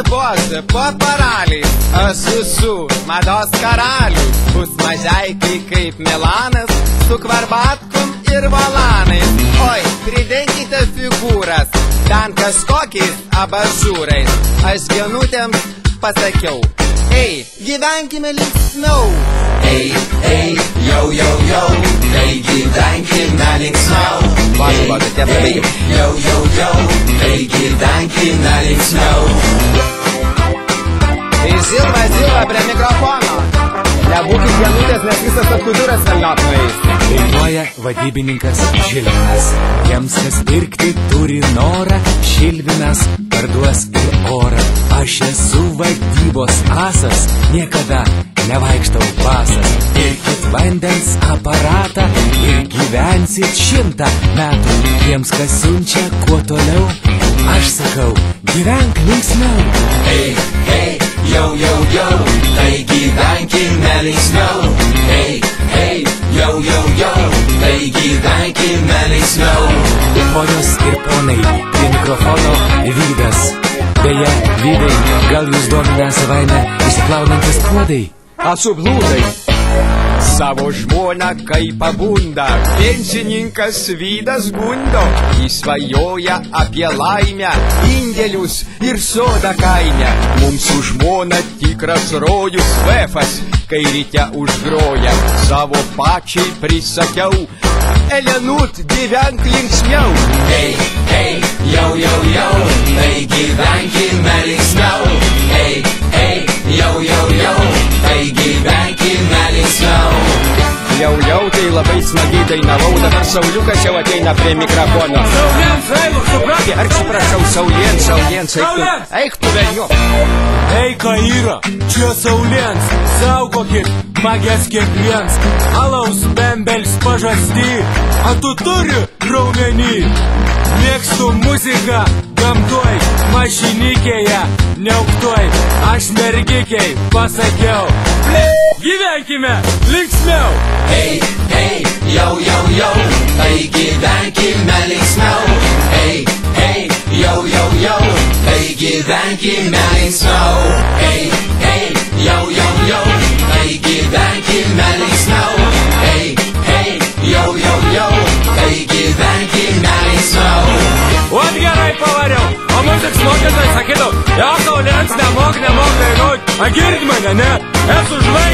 pasipuošiu po paraliais, aš su mados karalius. Bus mažeikai kaip Milanas, su kvarbatkum ir volanais. Oi, pridenkite figūras, ten kažkokiais abažūrais. Aš genutėms pasakiau, ei, gyvenkime linksmiau. Ei, ei, jau, jau, jau, ei, gyvenkime linksmiau. Ei, jau, jau, jau, ei, gyvenkime linksmiau. Tai Zilva prie mikrofono. Nebūkit genutės, nes visas atkuduras velniop nueis. Dainuoja vadybininkas Žilvinas. Tiems, kas pirkti turi norą, Žilvinas parduos ir orą. Aš esu vadybos asas, niekada nevaikštau pasas. Pirkit vandens aparatą ir gyvensit 100 metų. Tiems, kas siunčia kuo toliau, aš sakau, gyvenk linksmiau. Ei, ei, jau, jau, jau, tai gyvenkime linksmiau. Ei, ei, jau, jau, jau, tai gyvenkime linksmiau. Ponios ir ponai, prie mikrofono Vydas. Beje, Vydai, gal jūs domina savaime išsiplaunantis puodai? Sublūdai savo žmoną kaip pabunda, pensininkas Vydas gundo. Jis svajoja apie laimę, indėlius ir sodą kaime. Mums su žmona tikras rojus vefas, kai ryte užgroja. Savo pačiai prisakiau, Elenut, gyvenk linksmiau. Ei, ei, jau, jau, jau, tai gyvenkime linksmiau. Ei, ei, jau, jau, jau, tai gyvenkime linksmiau. Jau, tai labai smagiai dainavau, dabar Sauliukas jau ateina prie mikrofono. Sauliens, eilų, supratė? Ar atsiprašau, Sauliens, eik tu velniu. Ei, ką yra, čia Sauliens, saugokit, magės kiekviens. Alaus bembelis pažasty, a tu turi raumenį. Mėgstu muziką, gamtoj, mašinikėje, neauktuoj. Aš mergikiai pasakiau, gyvenkime linksmiau. Ei, ei, jau, jau, jau, tai gyvenkime linksmiau. Ei, ei, jau, jau, jau, tai gyvenkime linksmiau. Ei, ei, jau, jau, jau, tai gyvenkime linksmiau. Ei, ei, jau, jau, jau, tai gyvenkime linksmiau. Ot gerai pavariau, o muziks mokytojai sakydavo, ja, Sauliens, nemok dainuot, a girdi mane, ne? Esu žvaigždė.